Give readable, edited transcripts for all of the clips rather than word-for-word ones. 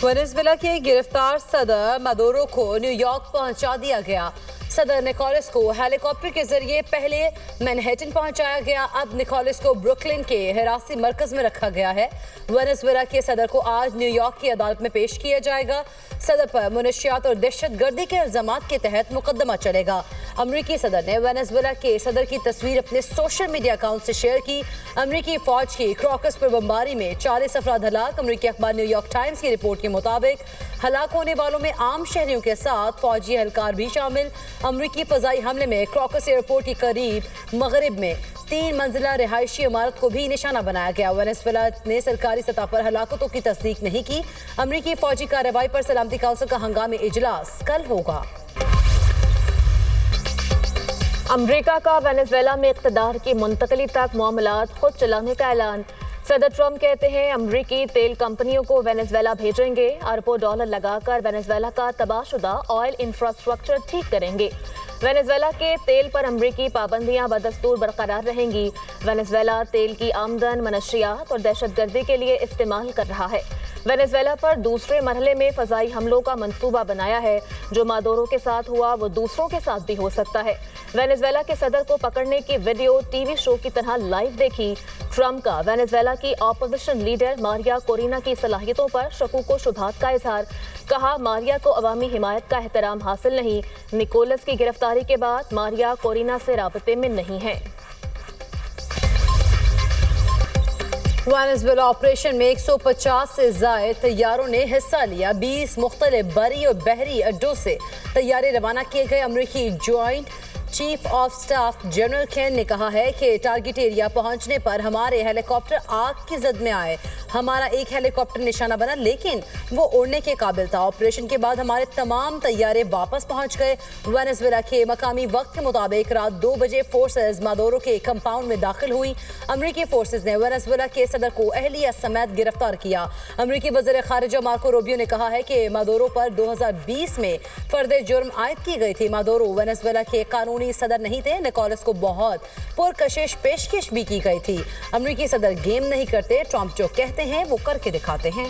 Venezuela के गिरफ्तार सदर मदोरो को न्यूयॉर्क पहुंचा दिया गया। सदर निकोलस को हेलीकॉप्टर के जरिए पहले मैनहट्टन पहुंचाया गया। अब निकोलस को ब्रुकलिन के हिरासती मरकज में रखा गया है। वेनेजुएला के सदर को आज न्यूयॉर्क की अदालत में पेश किया जाएगा। सदर पर मुनशियात और दहशतगर्दी के इल्जामात के तहत मुकदमा चलेगा। अमरीकी सदर ने वेनेजुएला के सदर की तस्वीर अपने सोशल मीडिया अकाउंट से शेयर की। अमरीकी फौज की क्रॉकस पर बमबारी में 40 अफराद हलाक। अमरीकी अखबार न्यूयॉर्क टाइम्स की रिपोर्ट के मुताबिक हलाक होने वालों में आम शहरियों के साथ फौजी एहलकार भी शामिल। अमरीकी फजाई हमले में क्रॉकस एयरपोर्ट के करीब मगरिब में 3 मंजिला रिहायशी इमारत को भी निशाना बनाया गया। वेनेजुएला ने सरकारी सतह पर हलाकतों की तस्दीक नहीं की। अमरीकी फौजी कार्रवाई पर सलामती काउंसिल का हंगामी इजलास कल होगा। अमरीका का वेनेजुएला में इक़्तिदार की मुंतकली तक मामलात खुद चलाने का ऐलान। सदर ट्रंप कहते हैं अमरीकी तेल कंपनियों को वेनेजुएला भेजेंगे। अरबों डॉलर लगाकर वेनेजुएला का तबाहशुदा ऑयल इंफ्रास्ट्रक्चर ठीक करेंगे। वेनेजुएला के तेल पर अमरीकी पाबंदियां बदस्तूर बरकरार रहेंगी। वेनेजुएला तेल की आमदन मनशियात और दहशतगर्दी के लिए इस्तेमाल कर रहा है। वेनेजुएला पर दूसरे मरहले में फजाई हमलों का मंसूबा बनाया है। जो मादोरो के साथ हुआ वो दूसरों के साथ भी हो सकता है। वेनेजुएला के सदर को पकड़ने की वीडियो टीवी शो की तरह लाइव देखी। ट्रंप का वेनेजुएला की ऑपोजिशन लीडर मारिया कोरिना की सलाहियतों पर शकूक व शुबहात का इजहार। कहा मारिया को अवामी हिमायत का एहतराम हासिल नहीं। निकोलस की गिरफ्तारी के बाद मारिया कोरिना से राबते में नहीं है। वेनेजुएला ऑपरेशन में 150 से ज़ायद तैयारों ने हिस्सा लिया। 20 मुख्तलिफ बरी और बहरी अड्डों से तैयारे रवाना किए गए। अमरीकी joint chief of staff general Caine ने कहा है कि टारगेट एरिया पहुंचने पर हमारे हेलीकॉप्टर आग की जद में आए। हमारा एक हेलीकॉप्टर निशाना बना लेकिन वो उड़ने के काबिल था। ऑपरेशन के बाद हमारे तमाम तैयारे वापस पहुंच गए। वेनेजुएला के मकामी वक्त के मुताबिक रात 2 बजे फोर्सेज मादोरो के कंपाउंड में दाखिल हुई। अमरीकी फोर्सेज ने वेनेजुएला के सदर को अहलिया समेत गिरफ्तार किया। अमरीकी वज़ीर ख़ारिजा मार्को रूबियो ने कहा है कि मादोरो पर 2020 में फर्द जुर्म आयद की गई थी। मादोरो वेनेजुएला के कानूनी सदर नहीं थे। निकोलस को बहुत पुरकशिश पेशकश भी की गई थी। अमरीकी सदर गेम नहीं करते। ट्रंप जो कहते हैं वो करके दिखाते हैं।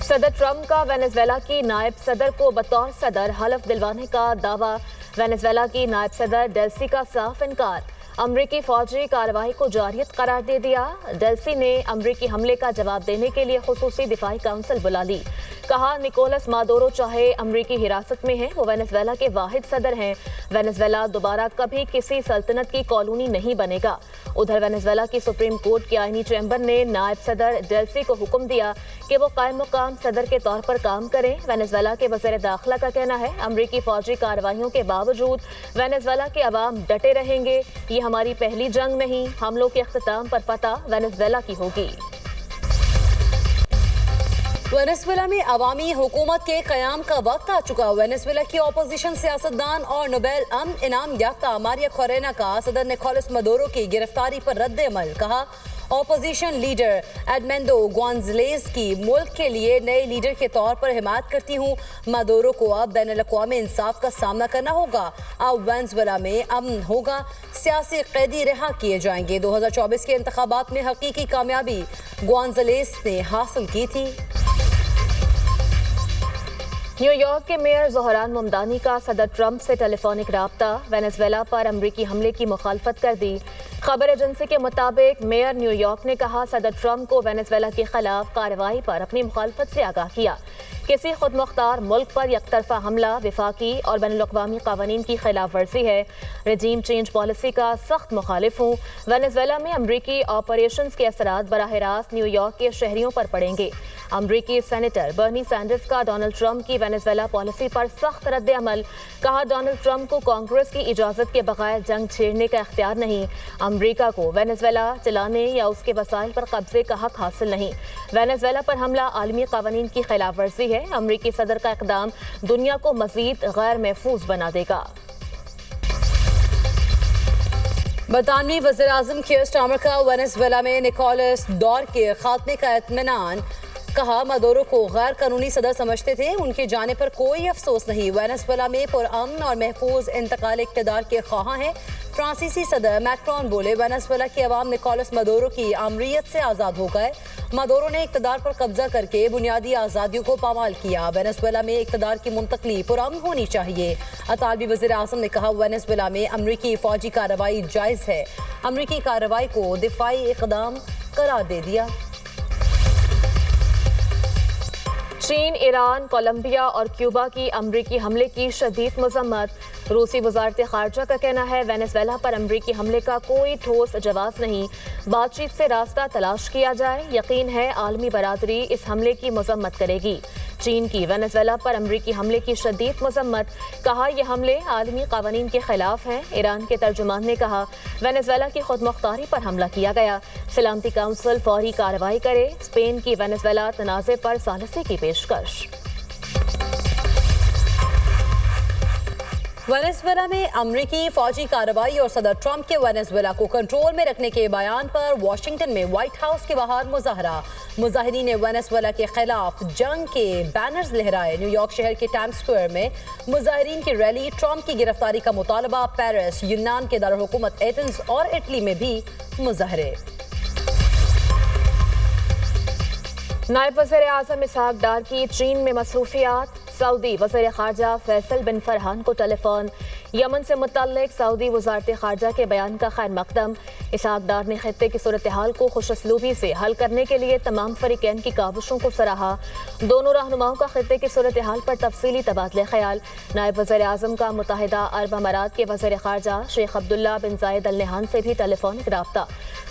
सदर ट्रंप का वेनेजुएला की नायब सदर को बतौर सदर हलफ दिलवाने का दावा। वेनेजुएला की नायब सदर डेल्सी का साफ इनकार। अमरीकी फौजी कार्रवाई को जारियत करार दे दिया। डेल्सी ने अमरीकी हमले का जवाब देने के लिए खुसूसी दिफाई काउंसिल बुला ली। कहा निकोलस मादोरो चाहे अमरीकी हिरासत में है वो वेनेजुएला के वाहिद सदर हैं। वेनेजुएला दोबारा कभी किसी सल्तनत की कॉलोनी नहीं बनेगा। उधर वेनेजुएला की सुप्रीम कोर्ट के आईनी चैम्बर ने नायब सदर डेल्सी को हुक्म दिया कि वो कायम मुकाम सदर के तौर पर काम करें। वेनेजुएला के वज़ीर दाखिला का कहना है अमरीकी फौजी कार्रवाइयों के बावजूद वेनेजुएला के अवाम डटे रहेंगे। ये हमारी पहली जंग नहीं। हमलों के अख्तिताम पर फतह वेनेजुएला की होगी। वेनेजुएला में अवामी हुकूमत के क़याम का वक्त आ चुका। वेनेजुएला की अपोजिशन सियासतदान और नोबेल अमन इनाम याफ्ता मारिया कोरेना का सदर निकोलस मादोरो की गिरफ्तारी पर रद्द अमल। कहा अपोजिशन लीडर एडमेंडो गोंजलेज की मुल्क के लिए नए लीडर के तौर पर हिमायत करती हूँ। मादोरो को अब बैनुल-अक़वामी इंसाफ का सामना करना होगा। अब वेनेजुएला में अमन होगा। सियासी कैदी रिहा किए जाएंगे। 2024 के इंतखाबात में हकीकी कामयाबी गोंजलेज ने हासिल की थी। न्यूयॉर्क के मेयर ज़ोहरान मुमदानी का सदर ट्रंप से टेलीफोनिक राब्ता। वेनेजुएला पर अमरीकी हमले की मुखालफत कर दी। खबर एजेंसी के मुताबिक मेयर न्यूयॉर्क ने कहा सदर ट्रंप को वेनेजुएला के खिलाफ कार्रवाई पर अपनी मुखालफत से आगाह किया। किसी खुद मुख्तार मुल्क पर यकतरफा हमला विफाकी और बैनुल-अक़वामी क़वानीन की खिलाफ वर्जी है। रजीम चेंज पॉलिसी का सख्त मुखालिफ हूँ। वेनेजुएला में अमरीकी ऑपरेशंस के असरात बराह रास्त न्यूयॉर्क के शहरियों पर पड़ेंगे। अमरीकी सेनेटर बर्नी सैंडर्स का डोनाल्ड ट्रंप की वेनेजुएला पॉलिसी पर सख्त रद्द अमल। कहा डोनाल्ड ट्रंप को कांग्रेस की इजाज़त के बगैर जंग छेड़ने का इख्तियार नहीं। अमरीका को वेनेजुएला चलाने या उसके वसाइल पर कब्जे का हक हासिल नहीं। वेनेजुएला पर हमला आलमी क़वानीन की खिलाफ वर्जी है। अमरीकी सदर का इक़दाम दुनिया को मज़ीद गैर महफूज बना देगा। बरतानवी वज़ीर-ए-आज़म कीर स्टारमर का वेनेजुएला में निकोलस दौर के खात्मे का इत्मीनान। कहा मादोरो को गैर कानूनी सदर समझते थे। उनके जाने पर कोई अफसोस नहीं। वेनेजुएला में पुरअमन और महफूज इंतकाल इक़्तिदार के ख्वाहां हैं। फ्रांसीसी सदर मैक्रोन बोले वेनेजुएला के अवाम निकोलस मादोरो की आमरीयत से आज़ाद हो गए। मादोरो ने इक़्तिदार पर कब्जा करके बुनियादी आज़ादियों को पामाल किया। वेनेजुएला में इक़्तिदार की मुंतकली पुरअमन होनी चाहिए। अतालवी वज़ीर आज़म ने कहा, वेनेजुएला में अमरीकी फौजी कार्रवाई जायज़ है। अमरीकी कार्रवाई को दिफाई इक़दाम करार दे दिया। चीन, ईरान, कोलंबिया और क्यूबा की अमरीकी हमले की शदीद मजम्मत। रूसी वजारत खारजा का कहना है, वेनेजुएला पर अमरीकी हमले का कोई ठोस जवाब नहीं। बातचीत से रास्ता तलाश किया जाए। यकीन है आलमी बरादरी इस हमले की मजम्मत करेगी। चीन की वेनेजुएला पर अमरीकी हमले की शदीद मजम्मत। कहा, यह हमले आलमी कानून के खिलाफ हैं। ईरान के तर्जुमान ने कहा, वेनेजुएला की खुद मुख्तारी पर हमला किया गया। सलामती काउंसिल फौरी कार्रवाई करे। स्पेन की वेनेजुएला तनाज़े पर सालिसी की पेशकश। वेनेजुएला में अमरीकी फौजी कार्रवाई और सदर ट्रंप के वेनेजुएला को कंट्रोल में रखने के बयान पर वाशिंगटन में व्हाइट हाउस के बाहर मुजाहरा। मुजाहिरीन ने वेनेजुएला के खिलाफ जंग के बैनर्स लहराए। न्यूयॉर्क शहर के टाइम्स स्क्वायर में मुजाहिरीन की रैली। ट्रंप की गिरफ्तारी का मुतालबा। पेरिस, यूनान के दारुल-हुकूमत एथेंस और इटली में भी मुजाहरे। नायब वज़ीर आज़म इसहाक डार की चीन में मसरूफियात। सऊदी वज़ीर ख़ारजा फैसल बिन फरहान को टेलीफोन। यमन से मुतल्लिक सऊदी वज़ारत ख़ारजा के बयान का खैर मकदम। इसहाक डार ने खित्ते की सूरत हाल को खुशअस्लूबी से हल करने के लिए तमाम फरीकैन की काविशों को सराहा। दोनों रहनुमाओं का खित्ते की सूरत हाल पर तफसीली तबादले ख्याल। नायब वज़ीर आज़म का मुत्तहिदा अरब अमारात के वज़ीर ख़ारजा शेख अब्दुल्ला बिन जायद अल नहान से भी टेलीफोनिक राब्ता।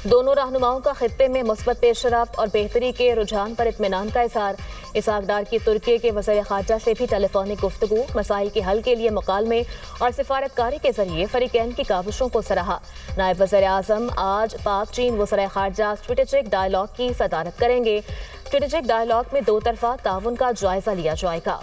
दोनों रहनुमाओं का खित्ते में मुस्बत पेशरफ्त और बेहतरी के रुझान पर इत्मीनान का इज़हार। इसहाक डार की तुर्की के वज़ीर ख़ारजा से भी टेलीफोनिक गुफ्तगू। मसाइल के हल के लिए मुकालमे और सिफारतकारी के जरिए फरीकैन की काविशों को सराहा। नायब वज़ीर आज़म आज पाक चीन वज़ीर ख़ारजा स्ट्रेटेजिक डायलॉग की सदारत करेंगे। स्ट्रेटेजिक डायलॉग में दो तरफा ताउन का जायजा लिया जाएगा।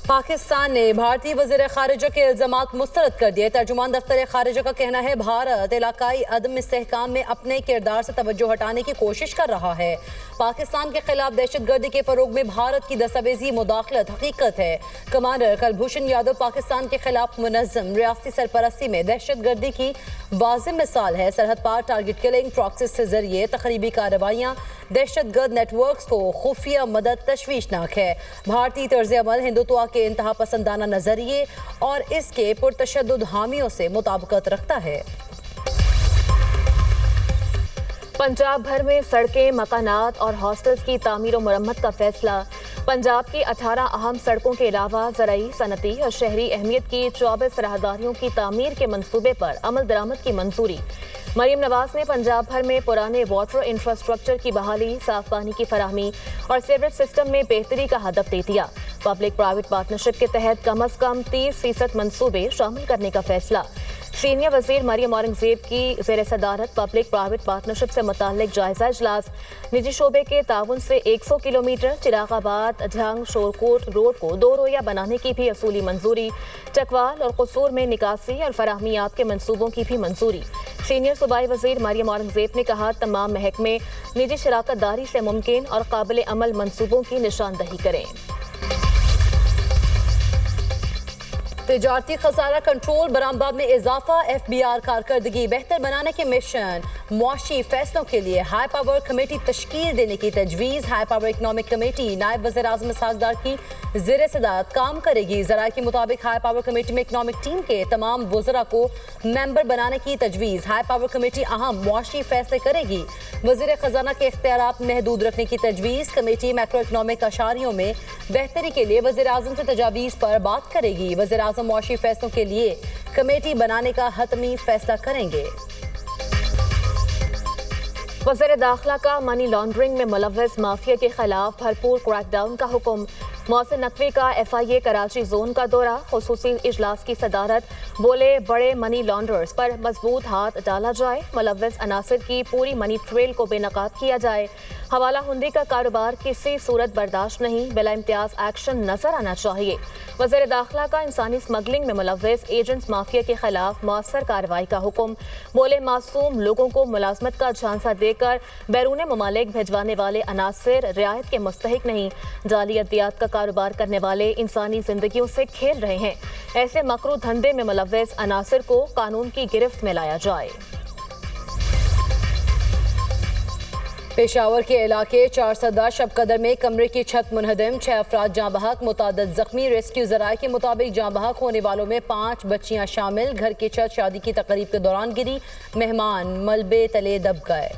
पाकिस्तान ने भारतीय वज़ीर ख़ारिजा के इल्ज़ामात मुस्तरद कर दिए। तर्जुमान दफ्तर ख़ारिजा का कहना है, भारत इलाकाई अदम इस्तेहकाम में अपने किरदार से तवज्जो हटाने की कोशिश कर रहा है। पाकिस्तान के खिलाफ दहशतगर्दी के फ़रोग में भारत की दस्तावेजी मुदाखलत हकीकत है। कमांडर कुलभूषण यादव पाकिस्तान के खिलाफ मुनज़्ज़म रियासती सरपरस्ती में दहशतगर्दी की वाज़ेह मिसाल है। सरहद पार टारगेट किलिंग, प्रॉक्सिस के जरिए तखरीबी कार्रवाइयाँ, दहशतगर्द नेटवर्क्स को खुफिया मदद तशवीशनाक है। भारतीय तर्ज अमल हिंदुत्व के इंतहा पसंदाना नजरिए और इसके पुरतशद्दुद हामियों से मुताबिकत रखता है। पंजाब भर में सड़कें, मकानात और हॉस्टल्स की तामीर और मरम्मत का फैसला। पंजाब की 18 अहम सड़कों के अलावा ज़राई, सनती और शहरी अहमियत की 24 राहदारियों की तामीर के मंसूबे पर अमल दरामद की मंजूरी। मरीम नवाज ने पंजाब भर में पुराने वाटर इंफ्रास्ट्रक्चर की बहाली, साफ पानी की फराहमी और सीवरेज सिस्टम में बेहतरी का हदफ दे दिया। पब्लिक प्राइवेट पार्टनरशिप के तहत कम अज कम 30% मंसूबे शामिल करने का फैसला। सीनियर वजीर मरियम औरंगजेब की ज़ेर सदारत पब्लिक प्राइवेट पार्टनरशिप से मुताल्लिक जायजा इजलास। निजी शोबे के ताउन से 100 किलोमीटर चिरागाबाद ढंग शोरकोट रोड को 2 रोया बनाने की भी असूली मंजूरी। चकवाल और कसूर में निकासी और फराहमियात के मंसूबों की भी मंजूरी। सीनियर सूबाई वजीर मरियम औरंगजेब ने कहा, तमाम महकमे निजी शराकत दारी से मुमकिन और काबिल अमल मंसूबों की निशानदही करें। तिजारती खसारा कंट्रोल, बरामदात में इजाफा, FBR कारकर्दगी बेहतर बनाने के मिशन, मुआशी फैसलों के लिए हाई पावर कमेटी तश्कील देने की तजवीज़। हाई पावर इकनॉमिक कमेटी नायब वज़ीर आज़म इसहाक डार की ज़ेर सदारत काम करेगी। ज़राए के मुताबिक हाई पावर कमेटी में इकनॉमिक टीम के तमाम वज़रा को मेंबर बनाने की तजवीज़। हाई पावर कमेटी अहम मुआशी फैसले करेगी। वज़ीर ख़जाना के इख्तियारात महदूद रखने की तजवीज़। कमेटी मैक्रो इकनॉमिक अशारियों में बेहतरी के लिए वज़ीर आज़म से तजावीज़ पर बात करेगी। वज़ीर आज़म मुआशी फैसलों के लिए कमेटी बनाने का हतमी फैसला करेंगे। वज़ीर दाखिला का मनी लॉन्ड्रिंग में मुलव्वस माफिया के खिलाफ भरपूर क्रैकडाउन का हुक्म। मोहसिन नकवी का FIA कराची जोन का दौरा, खुसूसी इजलास की सदारत। बोले, बड़े मनी लॉन्डर्स पर मजबूत हाथ डाला जाए। मुलव्वस अनासिर की पूरी मनी ट्रेल को बेनकाब किया जाए। हवाला हुंडी का कारोबार किसी सूरत बर्दाश्त नहीं, बिला इम्तियाज एक्शन नजर आना चाहिए। वज़ीर दाखिला का इंसानी स्मगलिंग में मुलव्वस एजेंट्स माफिया के खिलाफ मौसर कार्रवाई का हुक्म। बोले, मासूम लोगों को मुलाजमत का झांसा देकर बैरून ममालिक भिजवाने वाले अनासिर रियायत के मुस्तहिक नहीं। जाली अद्वियात का कारोबार करने वाले इंसानी जिंदगियों से खेल रहे हैं। ऐसे मकरू धंधे में मुलव्वस अनासिर को कानून की गिरफ्त में लाया जाए। पेशावर के इलाके 410 शबकदर में कमरे की छत मुनहदम, 6 अफराद जाँ बहक, मुतादिद जख्मी। रेस्क्यू जराये के मुताबिक जाँ बहक होने वालों में 5 बच्चियां शामिल। घर की छत शादी की तकरीब के दौरान गिरी, मेहमान मलबे तले दब गए।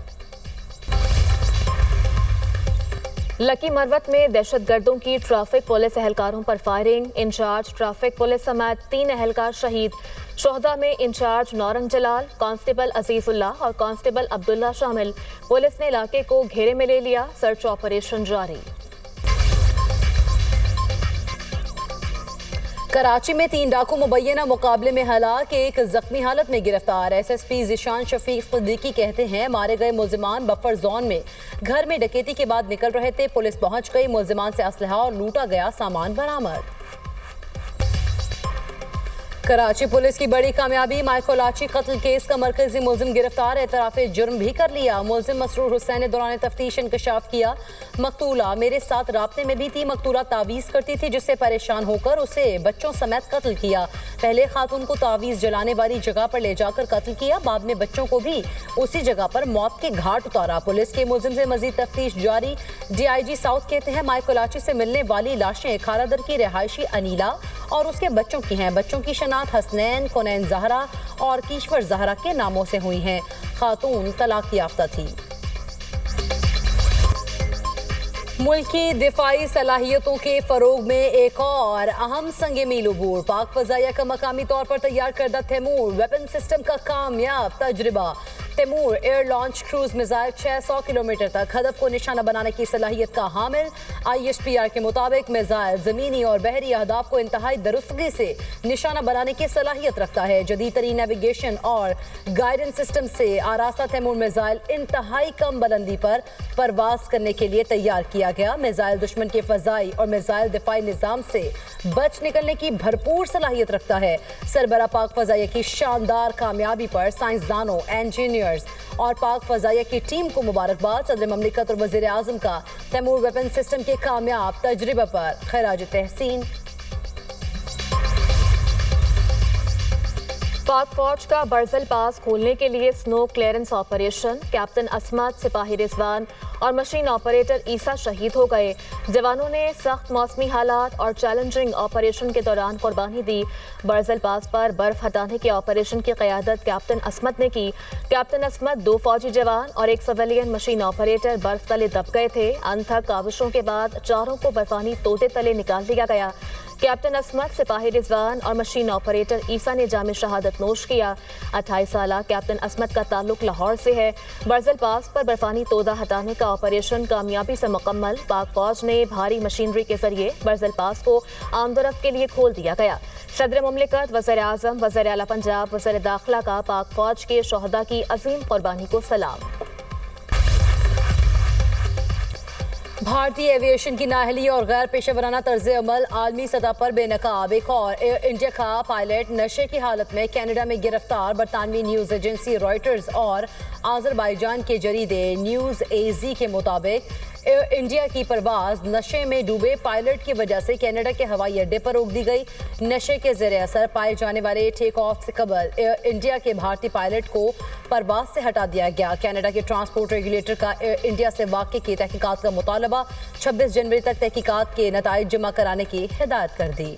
लकी मरवत में दहशतगर्दों की ट्रैफिक पुलिस एहलकारों पर फायरिंग, इंचार्ज ट्रैफिक पुलिस समेत 3 एहलकार शहीद। शोहदा में इंचार्ज नौरंग जलाल, कांस्टेबल अजीजुल्लाह और कांस्टेबल अब्दुल्ला शामिल। पुलिस ने इलाके को घेरे में ले लिया, सर्च ऑपरेशन जारी। कराची में 3 डाकू मुबैना मुकाबले में हलाक, एक जख्मी हालत में गिरफ्तार। एसएसपी जिशान शफीक सिद्दीकी कहते हैं मारे गए मुलजिमान बफर जोन में घर में डकैती के बाद निकल रहे थे। पुलिस पहुंच गई, मुलजिमान से असलहा और लूटा गया सामान बरामद। कराची पुलिस की बड़ी कामयाबी, माइकोलाची कत्ल केस का मरकजी मुलजिम गिरफ्तार, एतराफ़ जुर्म भी कर लिया। मुलजिम मसरूर हुसैन ने दौरान तफ्तीश इंकशाफ किया, मकतूला मेरे साथ राब्ते में भी थी। मकतूला तावीज़ करती थी जिससे परेशान होकर उसे बच्चों समेत कत्ल किया। पहले खातून को तावीज़ जलाने वाली जगह पर ले जाकर कत्ल किया, बाद में बच्चों को भी उसी जगह पर मौत के घाट उतारा। पुलिस के मुलजिम से मजीद तफ्तीश जारी। DIG साउथ कहते हैं माइकोलाची से मिलने वाली लाशें खारादर की रिहायशी अनीला और उसके बच्चों की हैं। बच्चों की शनाख्त हसनैन, कोनैन ज़हरा और कीश्वर ज़हरा के नामों से हुई हैं। खातून तलाक याफ्ता थी। मुल्की दिफाई सलाहियतों के फ़रोग में एक और अहम संग मील अबूर, पाक फ़ज़ाइया का मकामी तौर पर तैयार करदा तैमूर वेपन सिस्टम का कामयाब तजुर्बा। Taimur air launch cruise missile 600 kilometre तक हदफ को निशाना बनाने की सलाहियत का हामिल। ISPR के मुताबिक मिसाइल ज़मीनी और बहरी अहदाफ को इंतहाई दुरुस्तगी से निशाना बनाने की सलाहियत रखता है। जदीद तरीन नेविगेशन और गाइडेंस सिस्टम से आरास्ता तैमूर मिसाइल इंतहाई कम बुलंदी पर परवाज करने के लिए तैयार किया गया। मिसाइल दुश्मन के फ़ज़ाई और मिसाइल दिफाई निज़ाम से बच निकलने की भरपूर सलाहियत रखता है। सरबरा पाक फ़ज़ाइया की शानदार कामयाबी पर साइंसदानों, इंजीनियर्स और पाक फ़ज़ाइया की टीम को मुबारकबाद। सदर ममलिकत और वज़ीर आज़म का तैमूर वेपन सिस्टम के कामयाब तजुर्बे पर खिराज तहसीन। पाक फौज का बर्जल पास खोलने के लिए स्नो क्लियरेंस ऑपरेशन, कैप्टन असमत, सिपाही रिजवान और मशीन ऑपरेटर ईसा शहीद हो गए। जवानों ने सख्त मौसमी हालात और चैलेंजिंग ऑपरेशन के दौरान कुर्बानी दी। बर्जल पास पर बर्फ हटाने के ऑपरेशन की क़यादत कैप्टन असमत ने की। कैप्टन असमत, 2 फौजी जवान और 1 सिविलियन मशीन ऑपरेटर बर्फ तले दब गए थे। अनथक काविशों के बाद चारों को बर्फानी तोते तले निकाल दिया गया। कैप्टन असमत, सिपाही रिजवान और मशीन ऑपरेटर ईसा ने जाम शहादत नोश किया। 28 साला कैप्टन असमत का ताल्लुक लाहौर से है। बर्जल पास पर बर्फानी तोदा हटाने का ऑपरेशन कामयाबी से मुकम्मल। पाक फौज ने भारी मशीनरी के जरिए बर्जल पास को आमदोरफ्त के लिए खोल दिया गया। सदर मुमलिकत, वज़ीर आज़म, वज़ीर आला पंजाब, वज़ीर दाखिला का पाक फौज के शोहदा की अजीम कुर्बानी को सलाम। भारतीय एविएशन की नाअहली और गैर पेशा वराना तर्ज अमल आलमी सतह पर बेनकाब। एक और एयर इंडिया का पायलट नशे की हालत में कनाडा में गिरफ्तार। बरतानवी न्यूज़ एजेंसी रॉयटर्स और आज़रबाईजान के जरीदे न्यूज़ AZ के मुताबिक एयर इंडिया की परवाज नशे में डूबे पायलट की वजह से कनाडा के हवाई अड्डे पर रोक दी गई। नशे के ज़ेरे असर पाए जाने वाले टेक ऑफ से कबल एयर इंडिया के भारतीय पायलट को परवाज से हटा दिया गया। कनाडा के ट्रांसपोर्ट रेगुलेटर का एयर इंडिया से वाक़े की तहकीकात का मुतालबा। 26 जनवरी तक तहकीकात के नताइज जमा कराने की हिदायत कर दी।